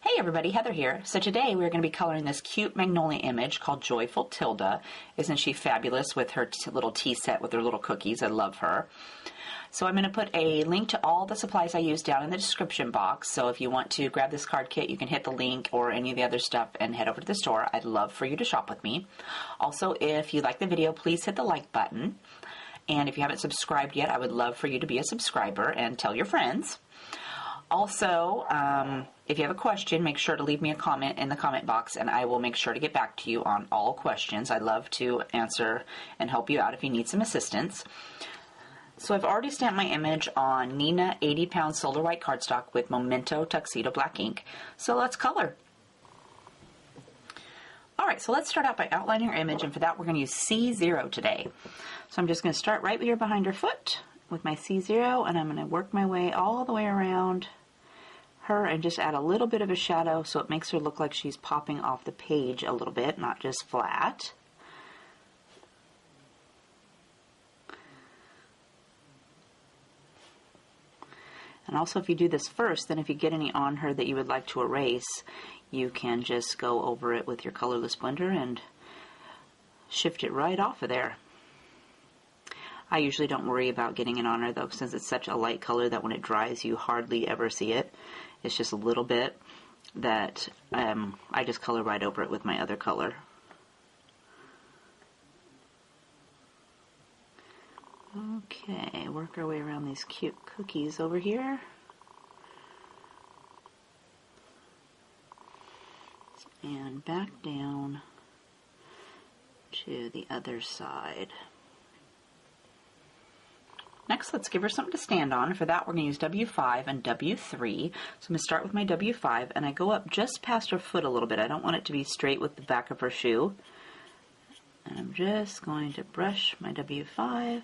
Hey everybody, Heather here. So today we're going to be coloring this cute magnolia image called Joyful Tilda. Isn't she fabulous with her little tea set with her little cookies? I love her. So I'm going to put a link to all the supplies I used down in the description box. So if you want to grab this card kit, you can hit the link or any of the other stuff and head over to the store. I'd love for you to shop with me. Also, if you like the video, please hit the like button. And if you haven't subscribed yet, I would love for you to be a subscriber and tell your friends. Also, if you have a question, make sure to leave me a comment in the comment box, and I will make sure to get back to you on all questions. I'd love to answer and help you out if you need some assistance. So I've already stamped my image on Neenah 80-pound solar white cardstock with Memento Tuxedo black ink. So let's color. Alright, so let's start out by outlining our image, and for that we're going to use C0 today. So I'm just going to start right here behind her foot with my C0, and I'm going to work my way all the way around her and just add a little bit of a shadow so it makes her look like she's popping off the page a little bit, not just flat. And also, if you do this first, then if you get any on her that you would like to erase, you can just go over it with your colorless blender and shift it right off of there. I usually don't worry about getting it on her though, since it's such a light color that when it dries you hardly ever see it. It's just a little bit that I just color right over it with my other color. Okay, work our way around these cute cookies over here. And back down to the other side. Next, let's give her something to stand on. For that, we're going to use W5 and W3. So I'm going to start with my W5, and I go up just past her foot a little bit. I don't want it to be straight with the back of her shoe. And I'm just going to brush my W5.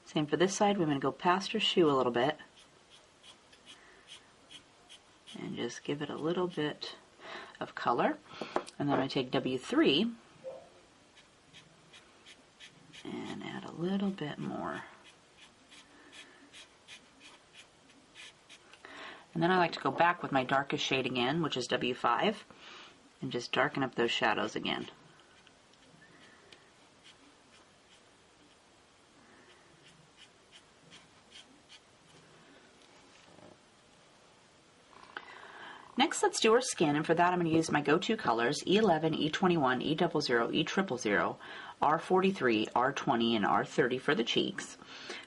Same for this side. We're going to go past her shoe a little bit. And just give it a little bit of color. And then I'm going to take W3 and add a little bit more. And then I like to go back with my darkest shade again, which is W5, and just darken up those shadows again. Next, let's do her skin, and for that I'm going to use my go-to colors, E11, E21, E00, E000, R43, R20, and R30 for the cheeks.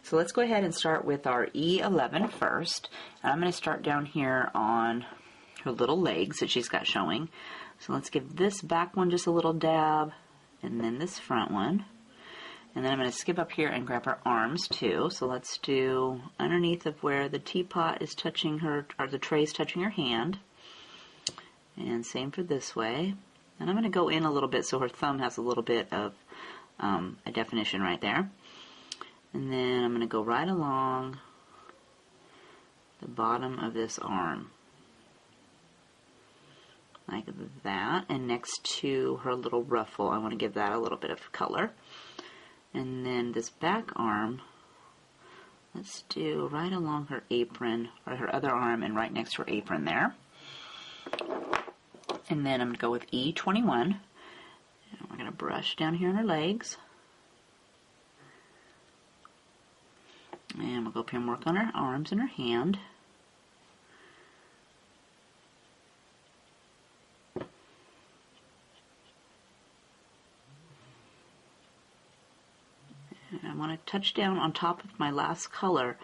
So let's go ahead and start with our E11 first, and I'm going to start down here on her little legs that she's got showing. So let's give this back one just a little dab, and then this front one. And then I'm going to skip up here and grab her arms too. So let's do underneath of where the teapot is touching her, or the tray is touching her hand. And same for this way. And I'm going to go in a little bit so her thumb has a little bit of a definition right there. And then I'm going to go right along the bottom of this arm. Like that. And next to her little ruffle, I want to give that a little bit of color. And then this back arm, let's do right along her apron, or her other arm, and right next to her apron there. And then I'm going to go with E21. And we're going to brush down here on her legs. And we'll go up here and work on her arms and her hand. And I want to touch down on top of my last color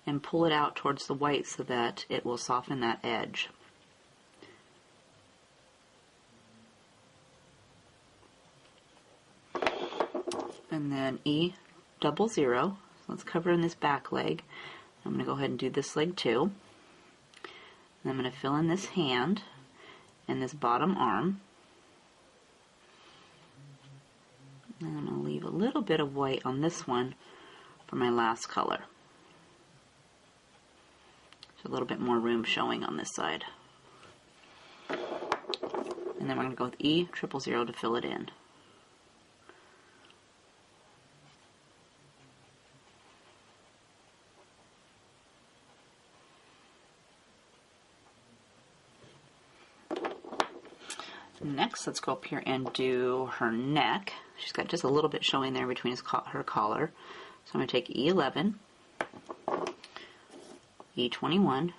and pull it out towards the white so that it will soften that edge. And then E00. Let's cover in this back leg. I'm going to go ahead and do this leg too. And I'm going to fill in this hand and this bottom arm. And I'm going to leave a little bit of white on this one for my last color. So a little bit more room showing on this side. And then we're going to go with E000 to fill it in. Next, let's go up here and do her neck. She's got just a little bit showing there between her collar. So I'm going to take E11, E21,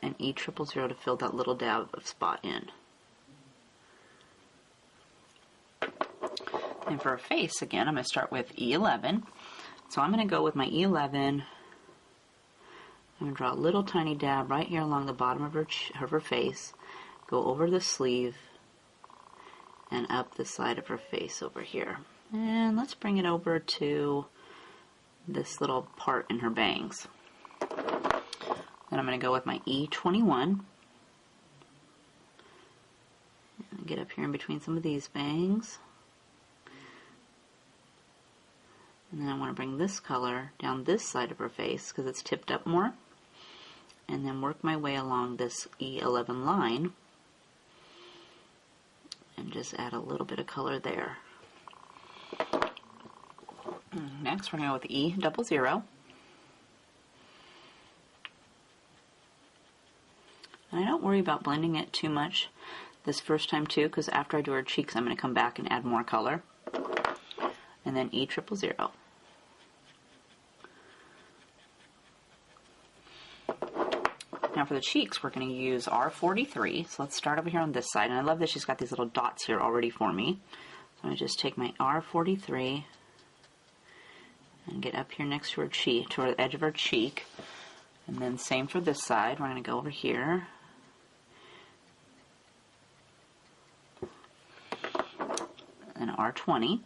and E000 to fill that little dab of spot in. And for her face, again, I'm going to start with E11. So I'm going to go with my E11. I'm going to draw a little tiny dab right here along the bottom of her face, go over the sleeve, and up the side of her face over here. And let's bring it over to this little part in her bangs. Then I'm going to go with my E21. And get up here in between some of these bangs. And then I want to bring this color down this side of her face because it's tipped up more. And then work my way along this E11 line and just add a little bit of color there. Next, we're going to go with E00. And I don't worry about blending it too much this first time too, because after I do her cheeks, I'm going to come back and add more color. And then E000. Now for the cheeks, we're going to use R43. So let's start over here on this side. And I love that she's got these little dots here already for me. So I'm going to just take my R43 and get up here next to her cheek, to the edge of her cheek. And then same for this side. We're going to go over here. And R20.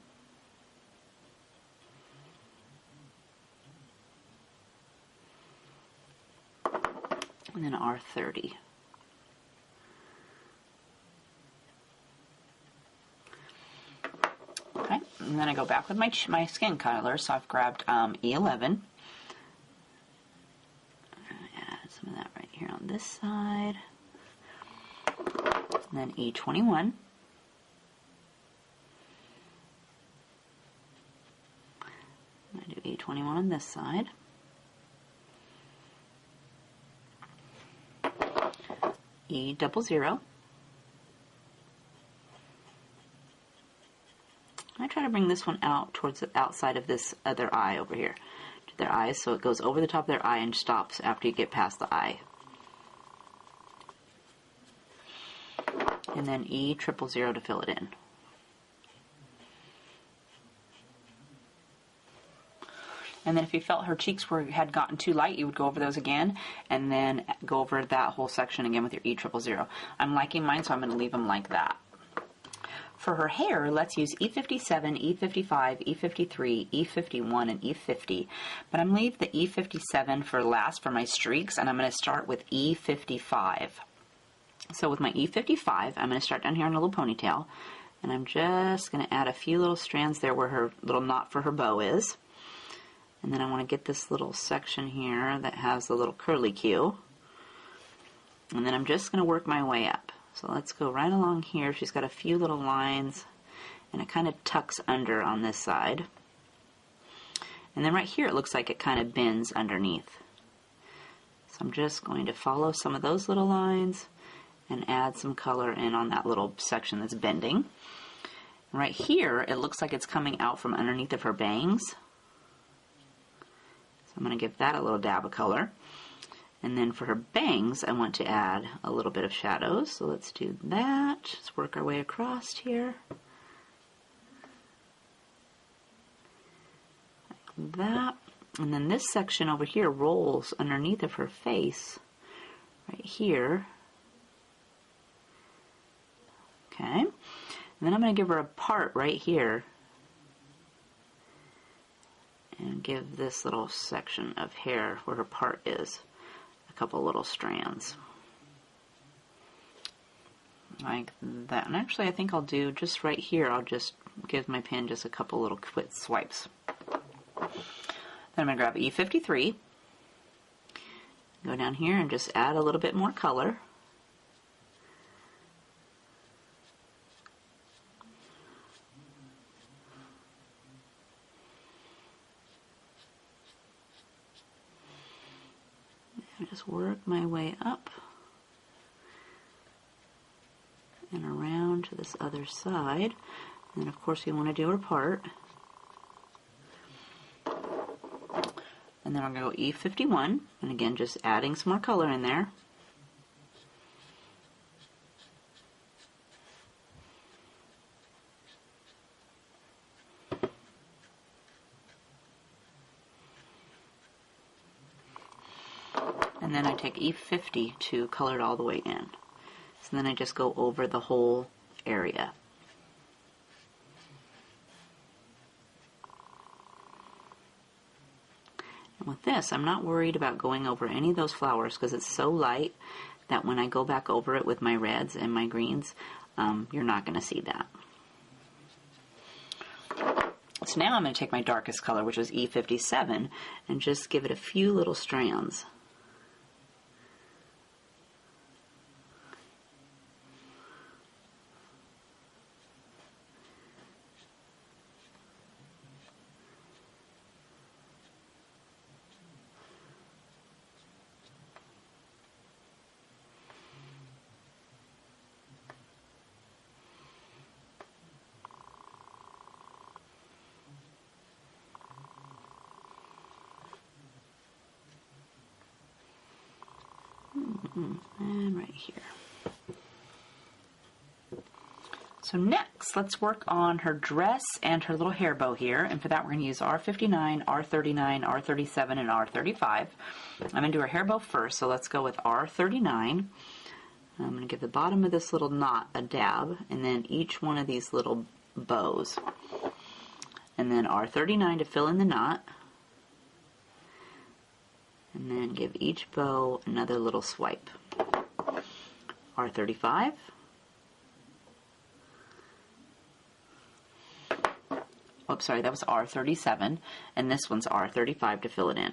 And then R30. Okay, and then I go back with my skin color, so I've grabbed E11. Add some of that right here on this side. And then E21. I do E21 on this side. E00. I try to bring this one out towards the outside of this other eye over here, to their eyes, so it goes over the top of their eye and stops after you get past the eye. And then E000 to fill it in. And then if you felt her cheeks had gotten too light, you would go over those again, and then go over that whole section again with your E000. I'm liking mine, so I'm going to leave them like that. For her hair, let's use E57, E55, E53, E51, and E50. But I'm going to leave the E57 for last for my streaks, and I'm going to start with E55. So with my E55, I'm going to start down here in a little ponytail, and I'm just going to add a few little strands there where her little knot for her bow is. And then I want to get this little section here that has the little curly Q. And then I'm just going to work my way up. So let's go right along here. She's got a few little lines, and it kind of tucks under on this side. And then right here it looks like it kind of bends underneath. So I'm just going to follow some of those little lines and add some color in on that little section that's bending. And right here it looks like it's coming out from underneath of her bangs. I'm going to give that a little dab of color. And then for her bangs, I want to add a little bit of shadows. So let's do that. Let's work our way across here. Like that. And then this section over here rolls underneath of her face, right here. Okay. And then I'm going to give her a part right here. And give this little section of hair where her part is a couple little strands. Like that. And actually I think I'll do just right here, I'll just give my pen just a couple little quick swipes. Then I'm going to grab E53, go down here and just add a little bit more color. And just work my way up and around to this other side. And then of course we want to do her part. And then I'm going to go E51, and again just adding some more color in there. And then I take E50 to color it all the way in. So then I just go over the whole area. And with this, I'm not worried about going over any of those flowers because it's so light that when I go back over it with my reds and my greens, you're not going to see that. So now I'm going to take my darkest color, which is E57, and just give it a few little strands. And right here. So next, let's work on her dress and her little hair bow here. And for that, we're going to use R59, R39, R37, and R35. I'm going to do her hair bow first, so let's go with R39. I'm going to give the bottom of this little knot a dab, and then each one of these little bows. And then R39 to fill in the knot. And then give each bow another little swipe. R35. Oops, sorry, that was R37. And this one's R35 to fill it in.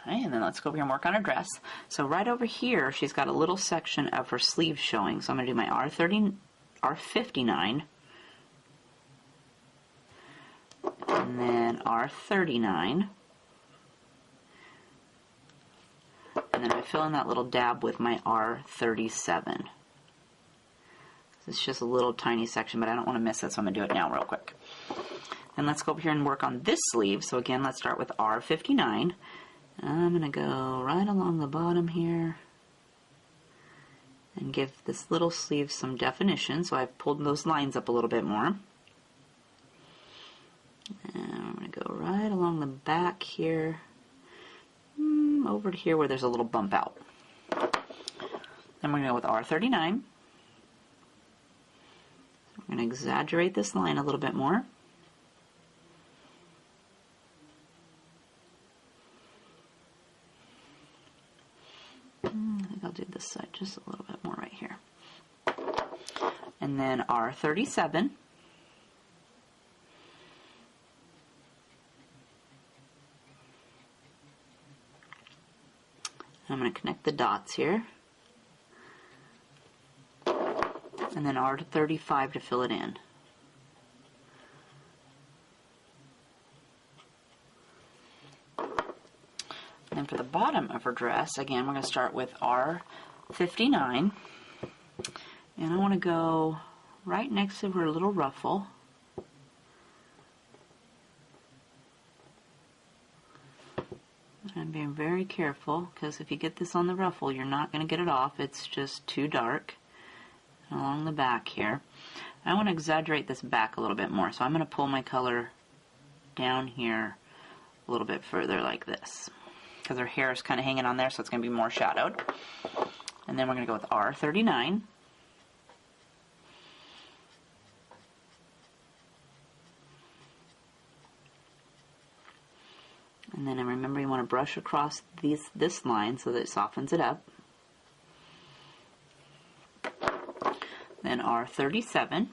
Okay, and then let's go over here and work on her dress. So right over here, she's got a little section of her sleeves showing. So I'm going to do my R59, and then R39, and then I fill in that little dab with my R37. It's just a little tiny section, but I don't want to miss it, so I'm going to do it now real quick. And let's go over here and work on this sleeve. So again, let's start with R59. I'm going to go right along the bottom here and give this little sleeve some definition. So I've pulled those lines up a little bit more. And I'm going to go right along the back here, over to here where there's a little bump out. Then we're going to go with R39. We're going to exaggerate this line a little bit more. I think I'll do this side just a little bit more right here. And then R37. I'm going to connect the dots here. And then R35 to fill it in. And then for the bottom of her dress, again, we're going to start with R59. And I want to go right next to her little ruffle. I'm being very careful because if you get this on the ruffle, you're not going to get it off. It's just too dark. Along the back here. I want to exaggerate this back a little bit more, so I'm going to pull my color down here a little bit further like this because her hair is kind of hanging on there, so it's going to be more shadowed. And then we're going to go with R39. And then remember, you want to brush across this line so that it softens it up. Then R37.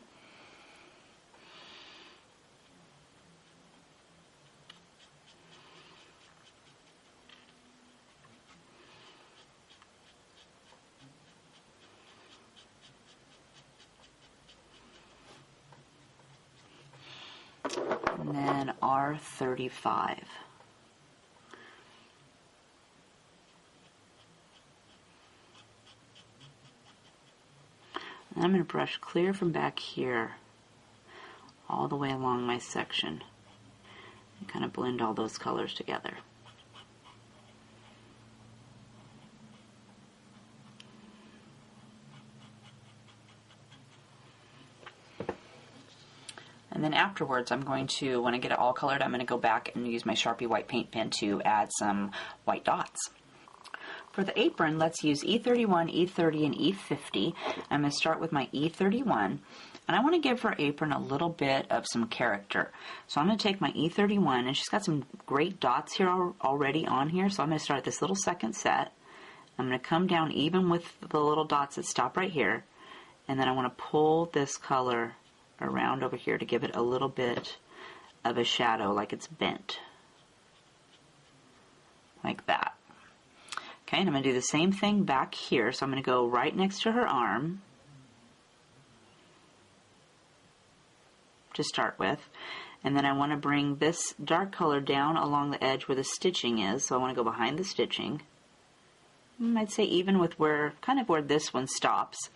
And then R35. And I'm going to brush clear from back here all the way along my section and kind of blend all those colors together. And then afterwards, I'm going to, when I get it all colored, I'm going to go back and use my Sharpie white paint pen to add some white dots. For the apron, let's use E31, E30, and E50. I'm going to start with my E31, and I want to give her apron a little bit of some character. So I'm going to take my E31, and she's got some great dots here already on here, so I'm going to start this little second set. I'm going to come down even with the little dots that stop right here, and then I want to pull this color around over here to give it a little bit of a shadow, like it's bent. Like that. Okay, and I'm going to do the same thing back here. So I'm going to go right next to her arm to start with. And then I want to bring this dark color down along the edge where the stitching is. So I want to go behind the stitching. I'd say even with kind of where this one stops.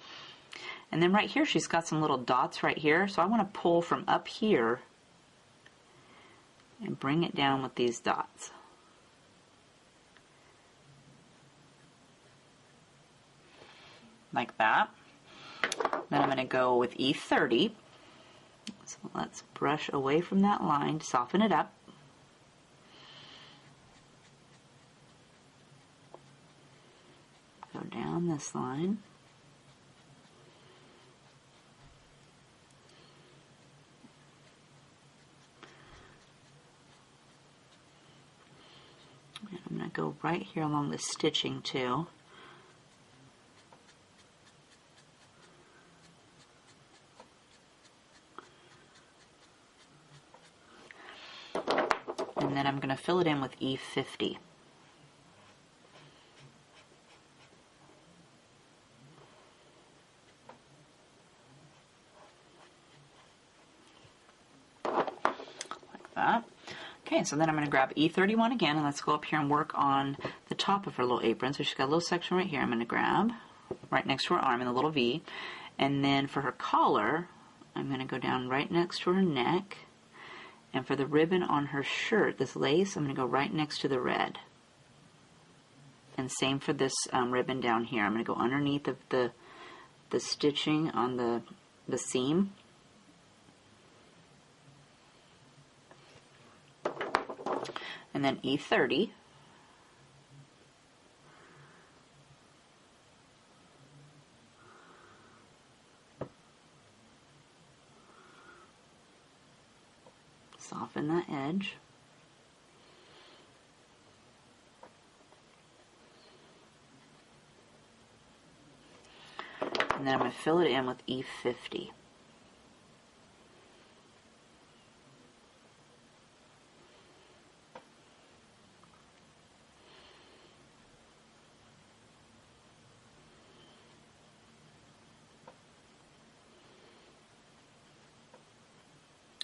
And then right here she's got some little dots right here. So I want to pull from up here and bring it down with these dots. Like that. Then I'm going to go with E30. So let's brush away from that line to soften it up. Go down this line. And I'm going to go right here along the stitching too. And then I'm going to fill it in with E50. Like that. Okay, so then I'm going to grab E31 again, and let's go up here and work on the top of her little apron. So she's got a little section right here I'm going to grab, right next to her arm in the little V. And then for her collar, I'm going to go down right next to her neck. And for the ribbon on her shirt, this lace, I'm going to go right next to the red. And same for this ribbon down here. I'm going to go underneath of the stitching on the seam. And then E30. Soften that edge. And then I'm going to fill it in with E50.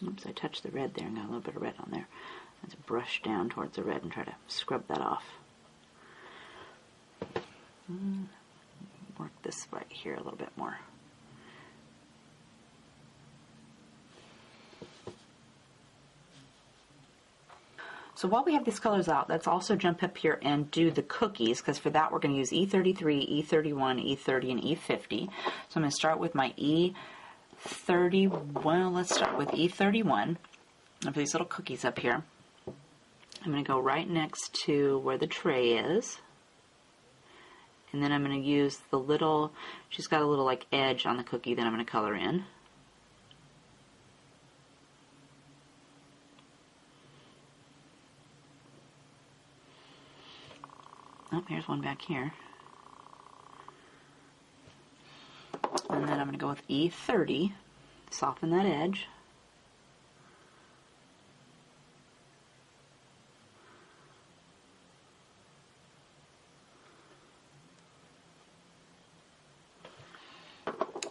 Oops, I touched the red there and got a little bit of red on there. Let's brush down towards the red and try to scrub that off. Work this right here a little bit more. So while we have these colors out, let's also jump up here and do the cookies, because for that we're going to use E33, E31, E30, and E50. So I'm going to start with my let's start with E31. I have these little cookies up here. I'm going to go right next to where the tray is, And then I'm going to use the little, she's got a little like edge on the cookie that I'm going to color in. Oh, here's one back here. And then I'm going to go with E30, soften that edge.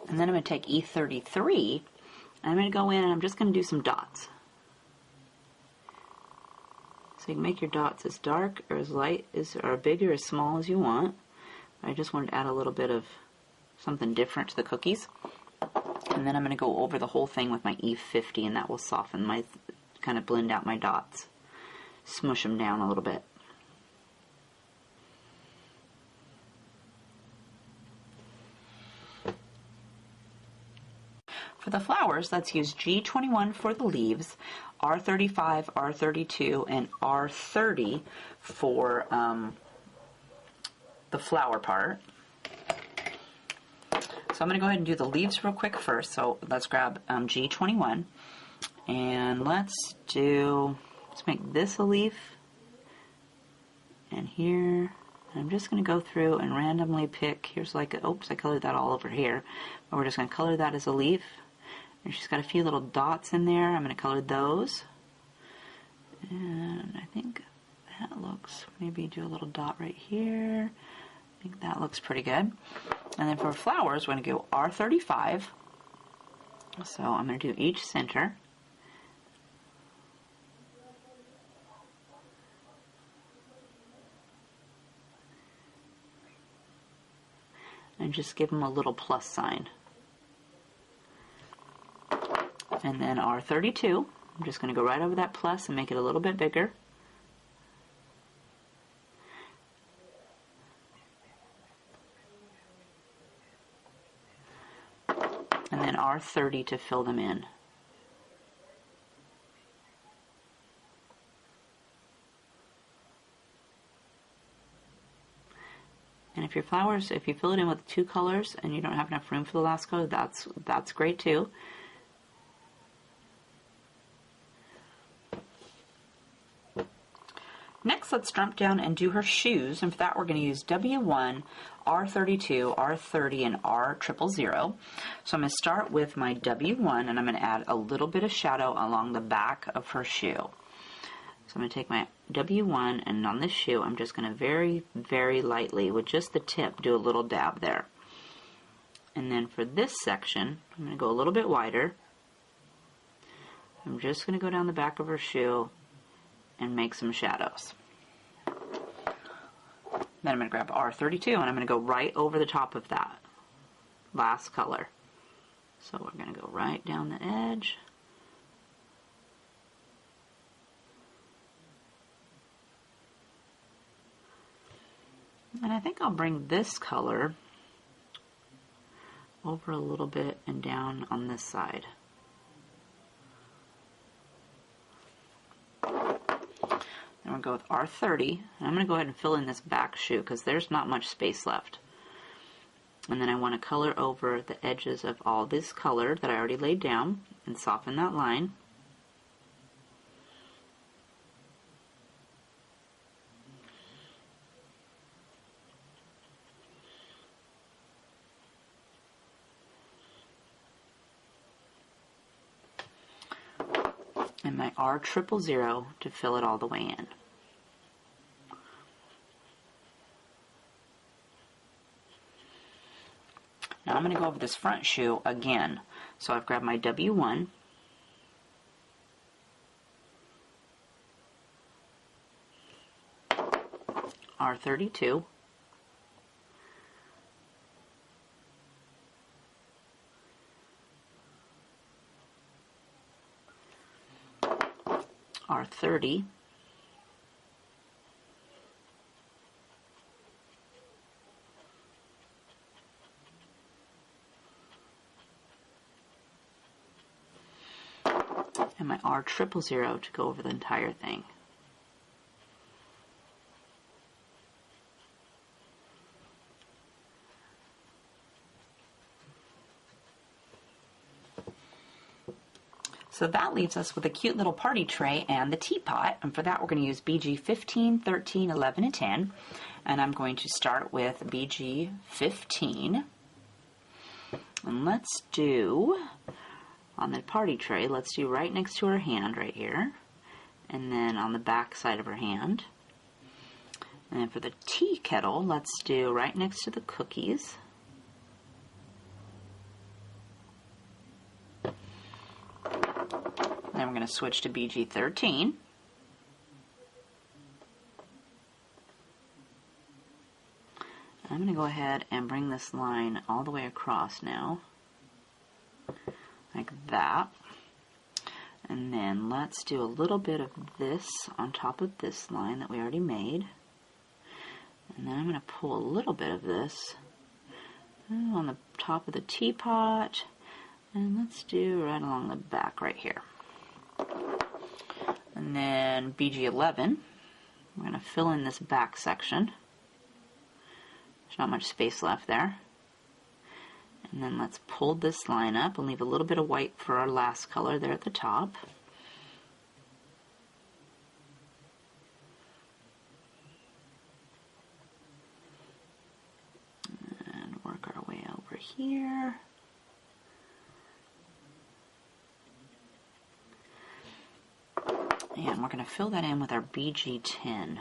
And then I'm going to take E33, and I'm going to go in and I'm just going to do some dots. So you can make your dots as dark or as light as, or big or as small as you want. I just wanted to add a little bit of something different to the cookies. And then I'm going to go over the whole thing with my E50, and that will soften my, kind of blend out my dots. Smush them down a little bit. For the flowers, let's use G21 for the leaves, R35, R32, and R30 for the flower part. So I'm going to go ahead and do the leaves real quick first. So let's grab G21, and let's make this a leaf, and here. I'm just going to go through and randomly pick, here's like, oops, I colored that all over here, but we're just going to color that as a leaf. And she's got a few little dots in there. I'm going to color those. And I think that looks, maybe do a little dot right here. I think that looks pretty good. And then for flowers, we're going to go R35. So I'm going to do each center. And just give them a little plus sign. And then R32, I'm just going to go right over that plus and make it a little bit bigger. And then R30 to fill them in. And if your flowers, if you fill it in with 2 colors and you don't have enough room for the last color, that's great too. Next, let's jump down and do her shoes, and for that we're going to use W1, R32, R30, and R000. So I'm going to start with my W1, and I'm going to add a little bit of shadow along the back of her shoe. So I'm going to take my W1, and on this shoe I'm just going to very, very lightly, with just the tip, do a little dab there. And then for this section, I'm going to go a little bit wider. I'm just going to go down the back of her shoe and make some shadows. Then I'm going to grab R32 and I'm going to go right over the top of that last color. So we're going to go right down the edge. And I think I'll bring this color over a little bit and down on this side. Then we'll go with R30, and I'm going to go ahead and fill in this back shoe because there's not much space left. And then I want to color over the edges of all this color that I already laid down and soften that line. And my R000 to fill it all the way in. Now I'm going to go over this front shoe again. So I've grabbed my W1, R32, R30, and my R000 to go over the entire thing. So that leaves us with a cute little party tray and the teapot. And for that, we're going to use BG 15, 13, 11, and 10. And I'm going to start with BG 15. And let's do, on the party tray, let's do right next to her hand right here. And then on the back side of her hand. And then for the tea kettle, let's do right next to the cookies. Then we're going to switch to BG 13. I'm going to go ahead and bring this line all the way across now, like that. And then let's do a little bit of this on top of this line that we already made. And then I'm going to pull a little bit of this on the top of the teapot. And let's do right along the back right here. And then BG 11, we're going to fill in this back section. There's not much space left there. And then let's pull this line up and leave a little bit of white for our last color there at the top. And work our way over here. And we're going to fill that in with our BG 10.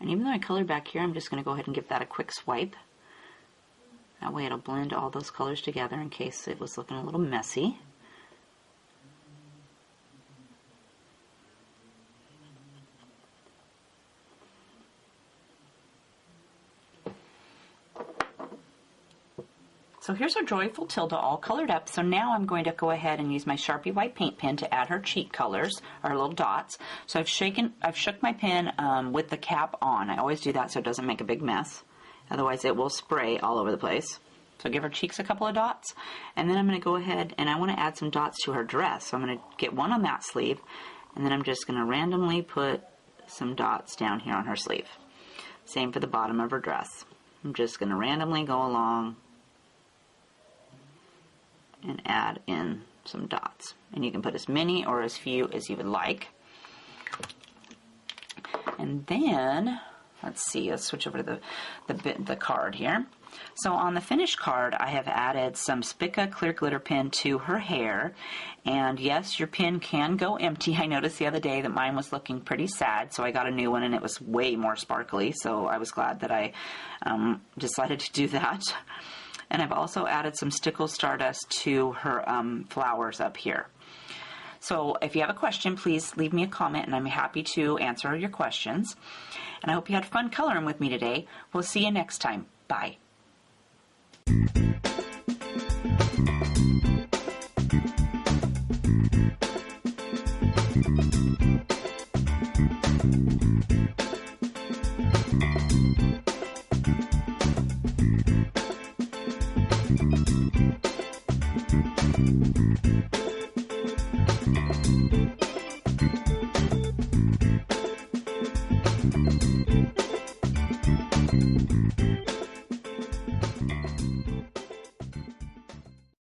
And even though I colored back here, I'm just going to go ahead and give that a quick swipe. That way it'll blend all those colors together in case it was looking a little messy. So here's our Joyful Tilda all colored up. So now I'm going to go ahead and use my Sharpie white paint pen to add her cheek colors, our little dots. So I've shook my pen with the cap on. I always do that so it doesn't make a big mess. Otherwise it will spray all over the place. So give her cheeks a couple of dots. And then I'm going to go ahead and I want to add some dots to her dress. So I'm going to get one on that sleeve. And then I'm just going to randomly put some dots down here on her sleeve. Same for the bottom of her dress. I'm just going to randomly go along and add in some dots. And you can put as many or as few as you would like. And then, let's see, let's switch over to the card here. So on the finished card, I have added some Spica clear glitter pen to her hair. And yes, your pen can go empty. I noticed the other day that mine was looking pretty sad, so I got a new one and it was way more sparkly. So I was glad that I decided to do that. And I've also added some Stickle Stardust to her flowers up here. So if you have a question, please leave me a comment and I'm happy to answer your questions. And I hope you had fun coloring with me today. We'll see you next time. Bye.